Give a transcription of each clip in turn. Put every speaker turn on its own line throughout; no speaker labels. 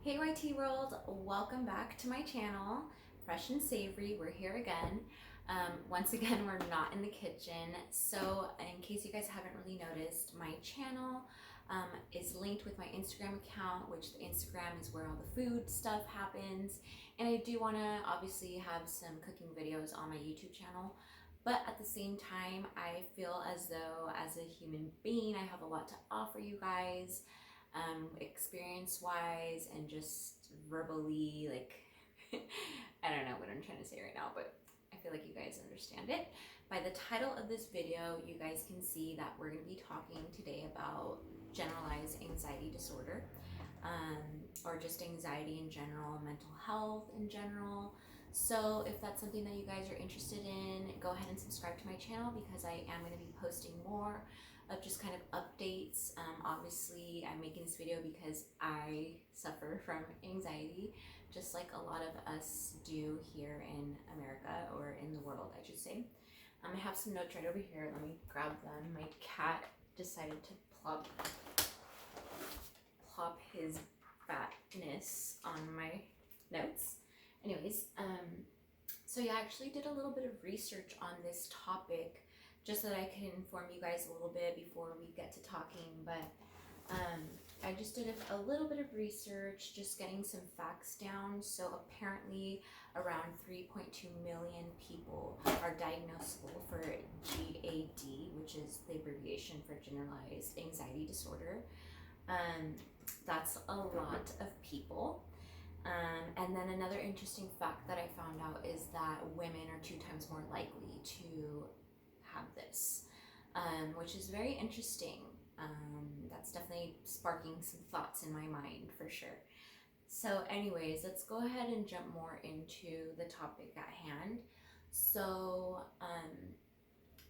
Hey YT World, welcome back to my channel, Fresh and Savory. We're here again. Once again, we're not in the kitchen. So in case you guys haven't really noticed, my channel is linked with my Instagram account, which the Instagram is where all the food stuff happens. And I do want to obviously have some cooking videos on my YouTube channel. But at the same time, I feel as though as a human being, I have a lot to offer you guys. Experience-wise and just verbally, like, I don't know what I'm trying to say right now, but I feel like you guys understand it. By the title of this video, you guys can see that we're going to be talking today about generalized anxiety disorder, or just anxiety in general, mental health in general. So if that's something that you guys are interested in, go ahead and subscribe to my channel because I am going to be posting more of just kind of updates. Obviously, I'm making this video because I suffer from anxiety, just like a lot of us do here in America, or in the world, I should say. I have some notes right over here. Let me grab them. My cat decided to plop his fatness on my notes. Anyways, so yeah, I actually did a little bit of research on this topic just so that I can inform you guys a little bit before we get to talking. But I just did a little bit of research, just getting some facts down. So apparently around 3.2 million people are diagnosable for GAD, which is the abbreviation for generalized anxiety disorder. That's a lot of people. And then another interesting fact that I found out is that women are 2 times more likely to have this, which is very interesting. That's definitely sparking some thoughts in my mind for sure. So anyways, let's go ahead and jump more into the topic at hand. So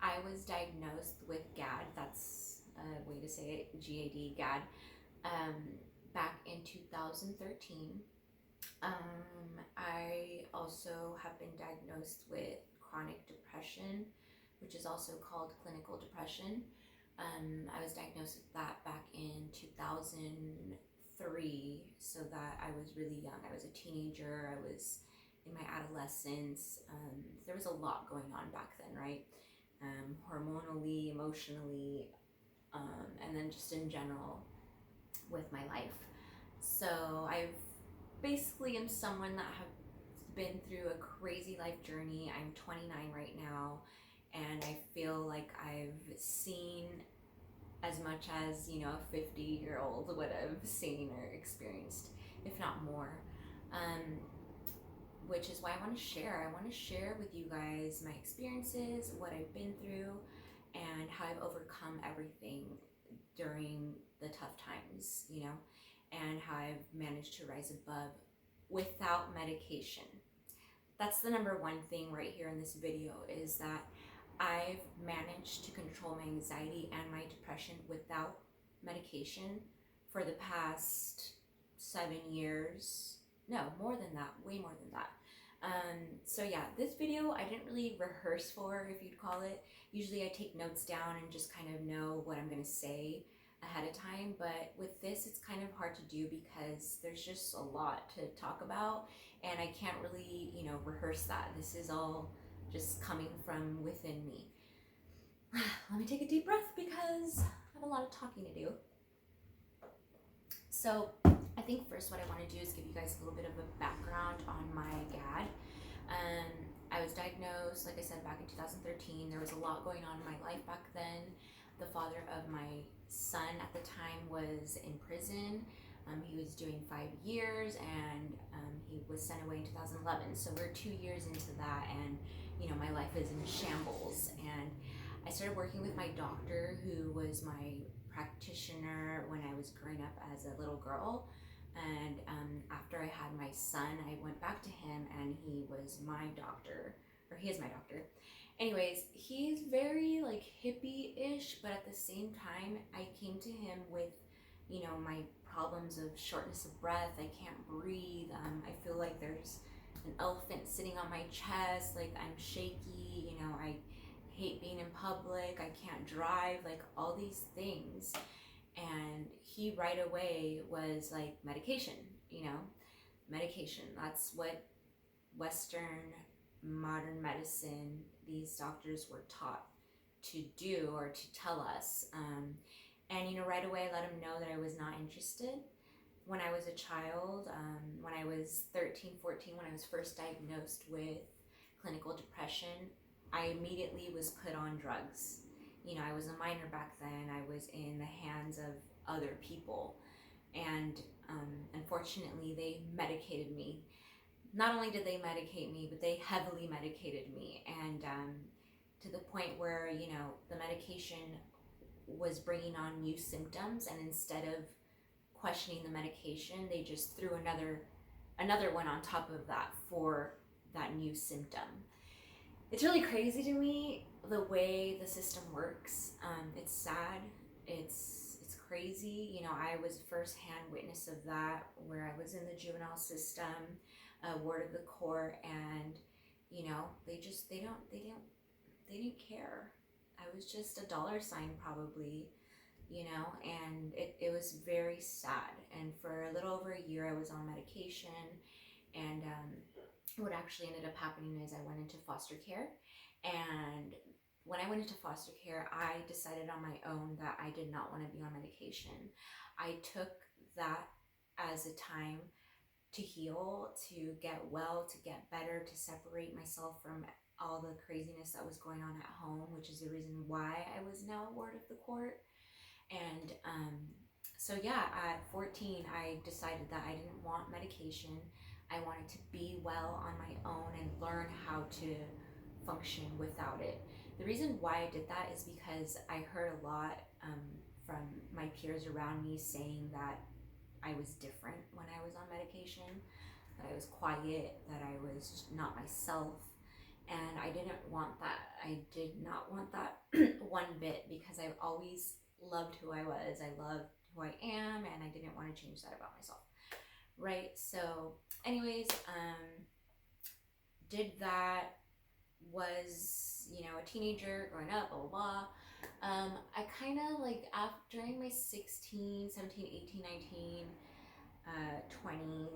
I was diagnosed with GAD, that's a way to say it, GAD, GAD, back in 2013. I also have been diagnosed with chronic depression, which is also called clinical depression. I was diagnosed with that back in 2003, so that I was really young. I was a teenager, I was in my adolescence. There was a lot going on back then, right? Hormonally, emotionally, and then just in general with my life. So I've basically am someone that have been through a crazy life journey. I'm 29 right now, and I feel like I've seen as much as, you know, a 50-year-old would have seen or experienced, if not more. Which is why I want to share. I want to share with you guys my experiences, what I've been through, and how I've overcome everything during the tough times, you know, and how I've managed to rise above without medication. That's the number one thing right here in this video, is that I've managed to control my anxiety and my depression without medication for the past 7 years. No, more than that, way more than that. So yeah, this video I didn't really rehearse for, if you'd call it. Usually I take notes down and just kind of know what I'm going to say ahead of time, but with this it's kind of hard to do because there's just a lot to talk about, and I can't really, you know, rehearse that. This is all just coming from within me. Let me take a deep breath because I have a lot of talking to do. So I think first what I want to do is give you guys a little bit of a background on my GAD. I was diagnosed, like I said, back in 2013. There was a lot going on in my life back then. The father of my son at the time was in prison. He was doing 5 years, and he was sent away in 2011. So we're 2 years into that, and you know, my life is in shambles. And I started working with my doctor, who was my practitioner when I was growing up as a little girl. And after I had my son, I went back to him, and he was my doctor, or he is my doctor. Anyways, he's very like hippie-ish, but at the same time, I came to him with, you know, my problems of shortness of breath. I can't breathe. I feel like there's an elephant sitting on my chest. Like, I'm shaky. You know, I hate being in public. I can't drive. Like, all these things. And he right away was like, medication. you know, medication. That's what Western modern medicine, these doctors were taught to do or to tell us. And, right away I let them know that I was not interested. When I was a child, when I was 13, 14, when I was first diagnosed with clinical depression, I immediately was put on drugs. I was a minor back then. I was in the hands of other people. And unfortunately, they medicated me. Not only did they medicate me, but they heavily medicated me. And to the point where, the medication was bringing on new symptoms. And instead of questioning the medication, they just threw another one on top of that for that new symptom. It's really crazy to me the way the system works. It's sad. It's crazy. I was a first-hand witness of that, where I was in the juvenile system, ward of the court, and they didn't care. I was just a dollar sign probably, and it was very sad. And for a little over a year I was on medication, and what actually ended up happening is I went into foster care. And when I went into foster care, I decided on my own that I did not want to be on medication. I took that as a time to heal, to get well, to get better, to separate myself from all the craziness that was going on at home, which is the reason why I was now a ward of the court. And so yeah, at 14, I decided that I didn't want medication. I wanted to be well on my own and learn how to function without it. The reason why I did that is because I heard a lot from my peers around me saying that I was different when I was on medication, that I was quiet, that I was not myself. And I didn't want that. I did not want that one bit, because I've always loved who I was. I loved who I am, and I didn't want to change that about myself. Right? So anyways, did that, was, a teenager growing up, blah, blah, blah. I kind of during my 16, 17, 18, 19, 20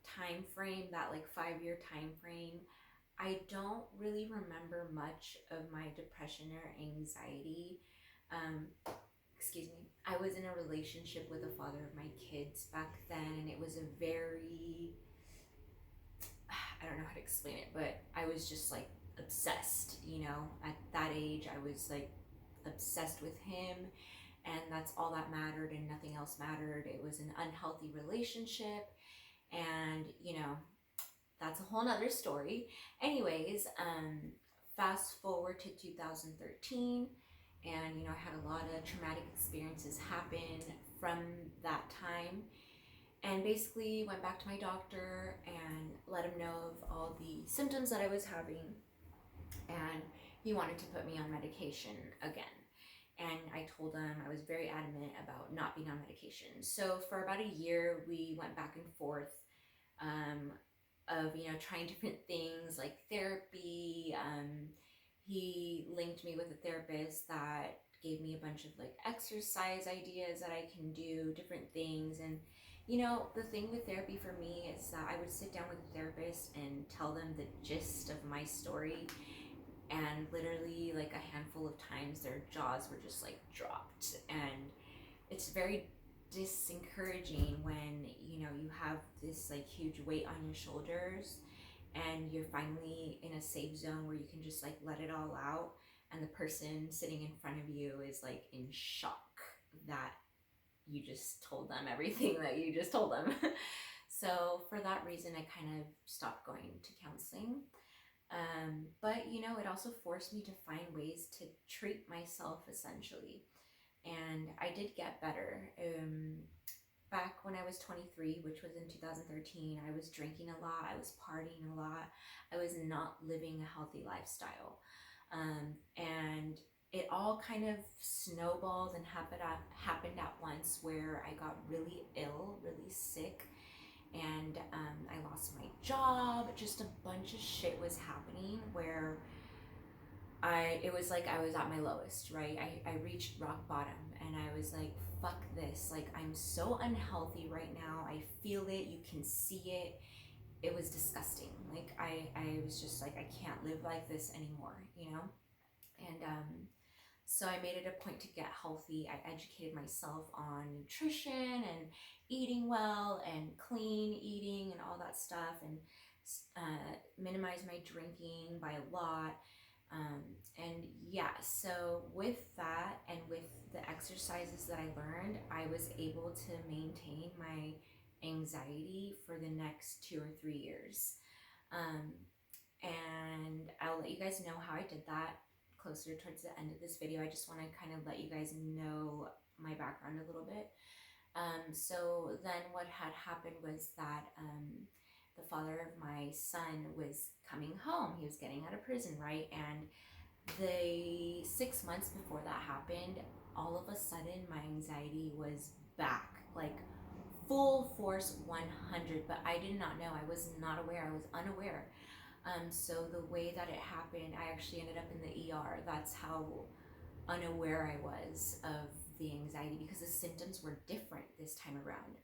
time frame, that 5-year time frame, I don't really remember much of my depression or anxiety. Excuse me. I was in a relationship with the father of my kids back then, and it was a very, I don't know how to explain it, but I was just obsessed, at that age. I was obsessed with him, and that's all that mattered, and nothing else mattered. It was an unhealthy relationship, and that's a whole nother story. Anyways, fast forward to 2013, and I had a lot of traumatic experiences happen from that time, and basically went back to my doctor and let him know of all the symptoms that I was having, and he wanted to put me on medication again. And I told him I was very adamant about not being on medication. So for about a year, we went back and forth of trying different things like therapy. He linked me with a therapist that gave me a bunch of exercise ideas that I can do, different things. And the thing with therapy for me is that I would sit down with a therapist and tell them the gist of my story, and literally a handful of times their jaws were just dropped. And it's very disencouraging when you have this huge weight on your shoulders, and you're finally in a safe zone where you can just let it all out, and the person sitting in front of you is in shock that you just told them everything that you just told them. So for that reason, I kind of stopped going to counseling. But it also forced me to find ways to treat myself, essentially. And I did get better. Back when I was 23, which was in 2013, I was drinking a lot, I was partying a lot, I was not living a healthy lifestyle. And it all kind of snowballed and happened at once, where I got really ill, really sick, and I lost my job. Just a bunch of shit was happening where it was like I was at my lowest, right? I reached rock bottom and I was like, fuck this. Like, I'm so unhealthy right now. I feel it. You can see it. It was disgusting. Like, I was just like, I can't live like this anymore, you know? And so I made it a point to get healthy. I educated myself on nutrition and eating well and clean eating and all that stuff, and minimize my drinking by a lot. And yeah, so with that and with the exercises that I learned, I was able to maintain my anxiety for the next 2 or 3 years. Um, and I'll let you guys know how I did that closer towards the end of this video. I just want to kind of let you guys know my background a little bit. So then what had happened was that the father of my son was coming home. He was getting out of prison, right? And the 6 months before that happened, all of a sudden my anxiety was back, like full force 100, but I did not know. I was not aware. I was unaware. So the way that it happened, I actually ended up in the ER. That's how unaware I was of the anxiety, because the symptoms were different this time around.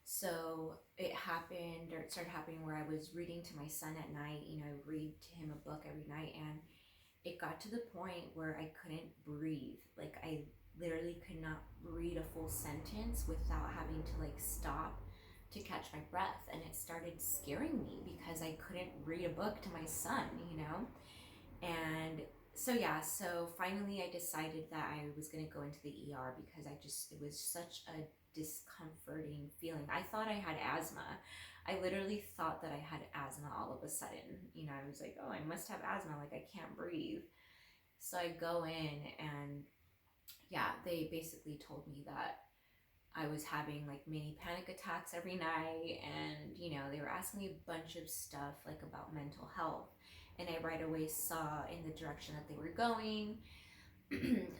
So it happened, or it started happening where I was reading to my son at night. You know, I read to him a book every night, and it got to the point where I couldn't breathe. Like, I literally could not read a full sentence without having to like stop to catch my breath. And it started scaring me because I couldn't read a book to my son, you know? And so yeah, so finally I decided that I was going to go into the ER because it was such a discomforting feeling. I thought I had asthma. I literally thought that I had asthma all of a sudden. You know, I was like, oh, I must have asthma, like I can't breathe. So I go in, and yeah, they basically told me that I was having like mini panic attacks every night, and you know, they were asking me a bunch of stuff like about mental health, and I right away saw in the direction that they were going.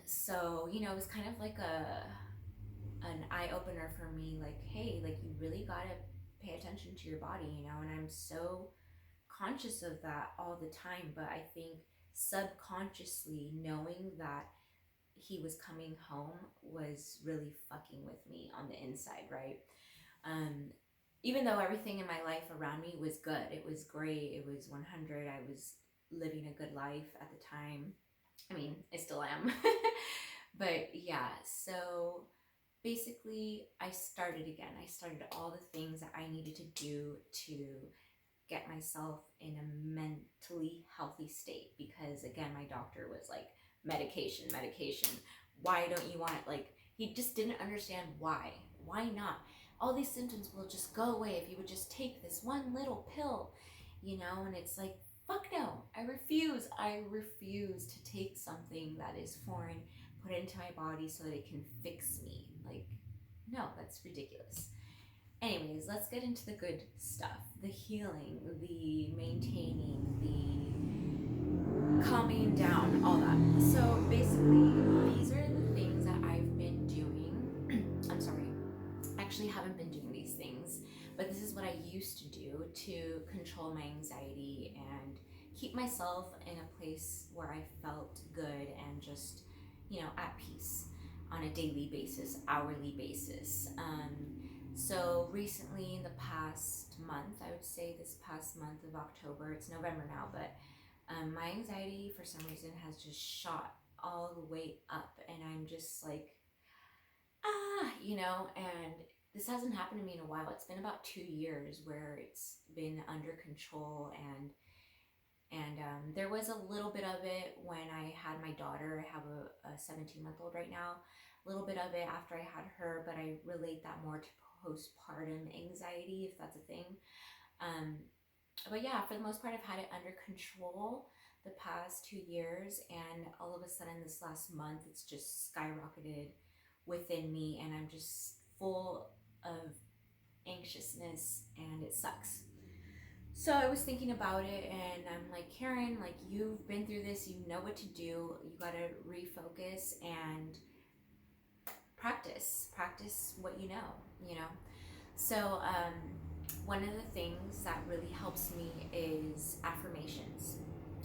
So, you know, it was kind of like an eye opener for me, like, hey, like, you really gotta pay attention to your body, you know? And I'm so conscious of that all the time, but I think subconsciously knowing that he was coming home was really fucking with me on the inside, right? Even though everything in my life around me was good, it was great, it was 100, I was living a good life at the time. I mean, I still am. But yeah, so basically I started again. I started all the things that I needed to do to get myself in a mentally healthy state, because again, my doctor was like, medication, medication. Why don't you want it? Like, he just didn't understand why. Why not? All these symptoms will just go away if you would just take this one little pill, you know? And it's like, fuck no, I refuse. I refuse to take something that is foreign, put it into my body so that it can fix me. Like, no, that's ridiculous. Anyways, let's get into the good stuff. The healing, the maintaining, the calming down, all that. So basically, these are the things that I've been doing. I'm sorry, I actually haven't been doing these things, but this is what I used to do to control my anxiety and keep myself in a place where I felt good and just, you know, at peace on a daily basis, hourly basis. So recently, in the past month, I would say this past month of October, it's November now, but my anxiety for some reason has just shot all the way up, and I'm just like, you know, and this hasn't happened to me in a while. It's been about 2 years where it's been under control, and there was a little bit of it when I had my daughter. I have a 17-month-old right now. A little bit of it after I had her, but I relate that more to postpartum anxiety, if that's a thing. But yeah, for the most part, I've had it under control the past 2 years, and all of a sudden this last month, it's just skyrocketed within me, and I'm just full of anxiousness, and it sucks. So I was thinking about it, and I'm like, Karen, like, you've been through this, you know what to do. You gotta refocus and practice what you know. So one of the things that really helps me is affirmations.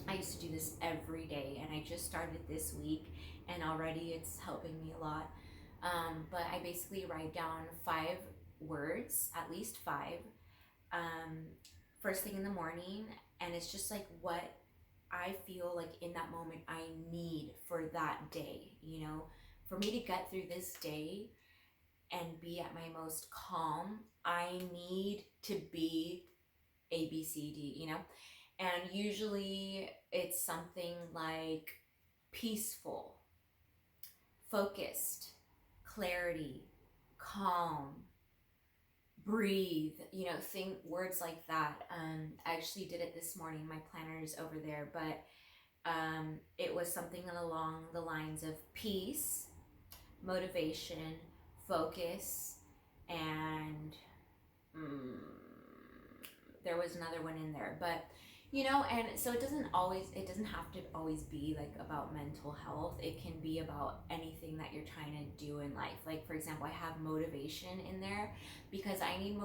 I used to do this every day, and I just started this week, and already it's helping me a lot. But I basically write down 5 words, at least 5, um, first thing in the morning, and it's just like what I feel like in that moment I need for that day, for me to get through this day and be at my most calm. I need to be A, B, C, D, and usually it's something like peaceful, focused, clarity, calm, breathe, think words like that. I actually did it this morning. My planner is over there, but it was something along the lines of peace, motivation, focus, and there was another one in there, but and so it doesn't have to always be like about mental health. It can be about anything that you're trying to do in life. Like, for example, I have motivation in there because I need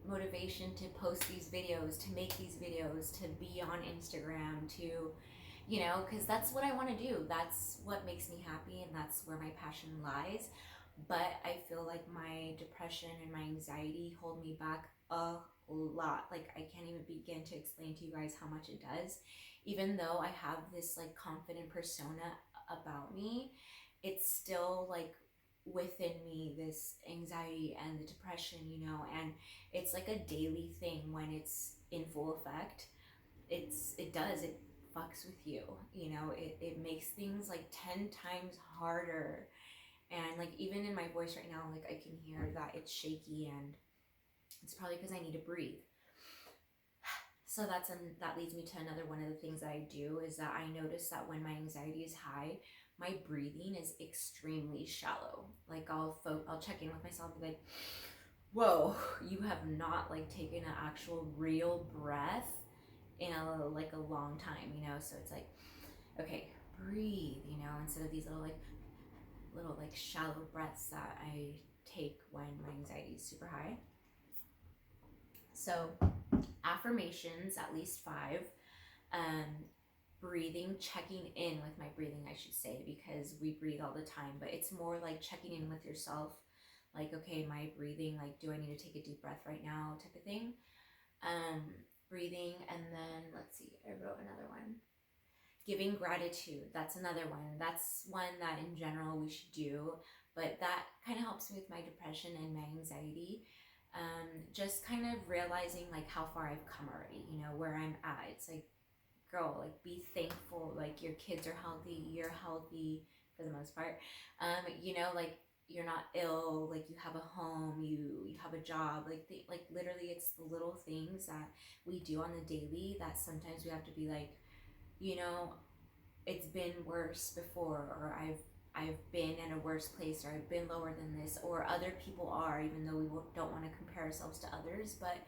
motivation to post these videos, to make these videos, to be on Instagram, to because that's what I want to do. That's what makes me happy, and that's where my passion lies. But I feel like my depression and my anxiety hold me back a lot. Like, I can't even begin to explain to you guys how much it does. Even though I have this like confident persona about me, it's still like within me, this anxiety and the depression, and it's like a daily thing when it's in full effect. It fucks with you, it makes things like 10 times harder. And like, even in my voice right now, like, I can hear that it's shaky, and it's probably because I need to breathe. So that leads me to another one of the things that I do, is that I notice that when my anxiety is high, my breathing is extremely shallow. Like, I'll check in with myself and be like, whoa, you have not like taken an actual real breath in a long time, so it's like, okay, breathe, instead of these little shallow breaths that I take when my anxiety is super high. So affirmations, at least 5. Breathing, checking in with my breathing, I should say, because we breathe all the time, but it's more like checking in with yourself. Like, okay, my breathing, like, do I need to take a deep breath right now, type of thing. Breathing, and then let's see, I wrote another one. Giving gratitude, that's another one. That's one that in general we should do, but that kind of helps me with my depression and my anxiety. Just kind of realizing like how far I've come already, where I'm at. It's like, girl, like, be thankful, like, your kids are healthy, you're healthy for the most part. Like, you're not ill, like, you have a home, you have a job, like literally it's the little things that we do on the daily that sometimes we have to be like, it's been worse before, or I've been in a worse place, or I've been lower than this, or other people are, even though we don't want to compare ourselves to others. But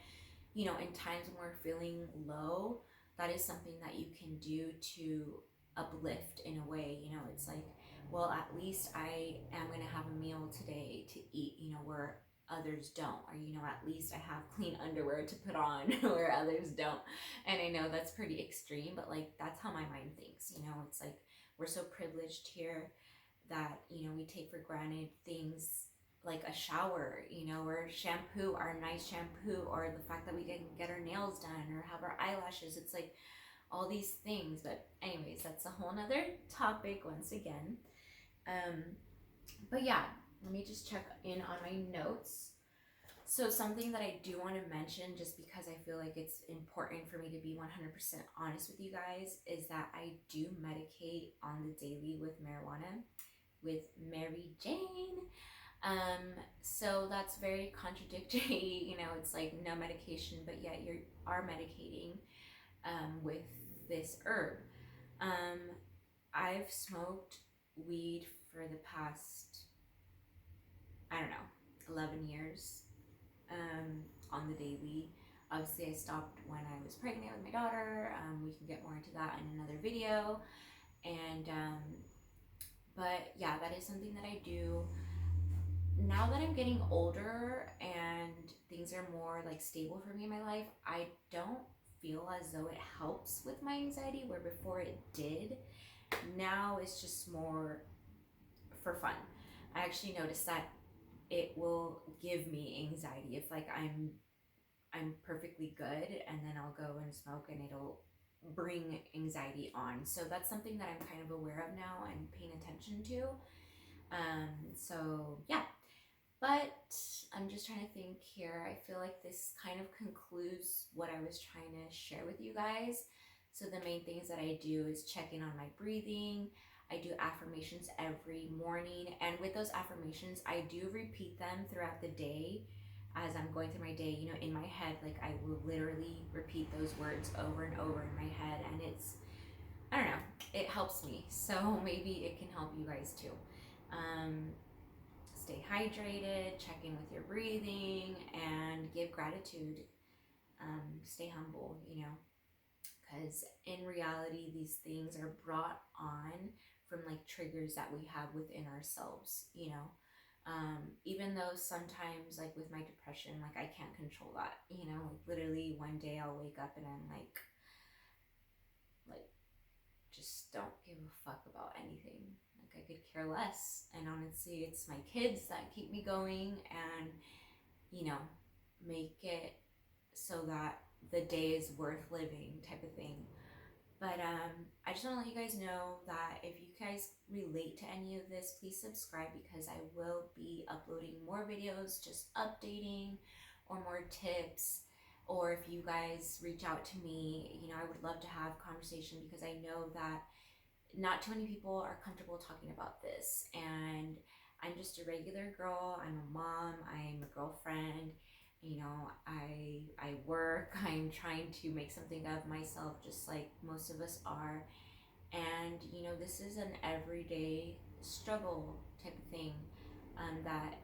in times when we're feeling low, that is something that you can do to uplift in a way. It's like, well, at least I am going to have a meal today to eat, where others don't, or at least I have clean underwear to put on where others don't. And I know that's pretty extreme, but like, that's how my mind thinks. It's like, we're so privileged here that we take for granted things like a shower, or shampoo, our nice shampoo, or the fact that we can get our nails done or have our eyelashes. It's like all these things. But anyways, that's a whole nother topic once again. But yeah, let me just check in on my notes. So something that I do want to mention, just because I feel like it's important for me to be 100% honest with you guys, is that I do medicate on the daily with marijuana, with Mary Jane. So that's very contradictory. It's like no medication, but yet you are medicating with this herb. I've smoked weed for the past, I don't know, 11 years on the daily. Obviously, I stopped when I was pregnant with my daughter. We can get more into that in another video. And but yeah, that is something that I do. Now that I'm getting older and things are more like stable for me in my life, I don't feel as though it helps with my anxiety, where before it did. Now it's just more for fun. I actually noticed that it will give me anxiety if like I'm perfectly good, and then I'll go and smoke and it'll bring anxiety on. So that's something that I'm kind of aware of now and paying attention to. So yeah, but I'm just trying to think here. I feel like this kind of concludes what I was trying to share with you guys. So the main things that I do is check in on my breathing. I do affirmations every morning, and with those affirmations, I do repeat them throughout the day as I'm going through my day, you know, in my head. Like I will literally repeat those words over and over in my head, and it's, I don't know, it helps me. So maybe it can help you guys too. Stay hydrated, check in with your breathing, and give gratitude. Stay humble, you know, because in reality, these things are brought on from like triggers that we have within ourselves, you know. Even though sometimes, like with my depression, like I can't control that, you know, like literally one day I'll wake up and I'm like just don't give a fuck about anything. Like I could care less. And honestly, it's my kids that keep me going and, you know, make it so that the day is worth living type of thing. But I just want to let you guys know that if you guys relate to any of this, please subscribe, because I will be uploading more videos, just updating, or more tips. Or if you guys reach out to me, you know, I would love to have conversation, because I know that not too many people are comfortable talking about this. And I'm just a regular girl. I'm a mom. I'm a girlfriend. You know, I work. I'm trying to make something of myself, just like most of us are. And you know, this is an everyday struggle type of thing that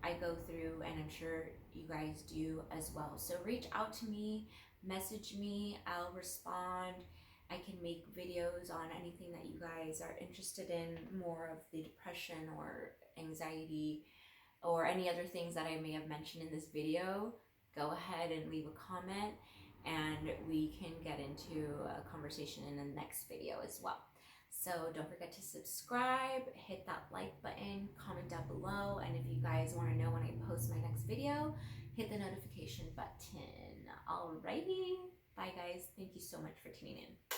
I go through, and I'm sure you guys do as well. So reach out to me, message me, I'll respond. I can make videos on anything that you guys are interested in, more of the depression or anxiety or any other things that I may have mentioned in this video. Go ahead and leave a comment, and we can get into a conversation in the next video as well. So don't forget to subscribe, hit that like button, comment down below, and if you guys want to know when I post my next video, hit the notification button. Alrighty, bye guys. Thank you so much for tuning in.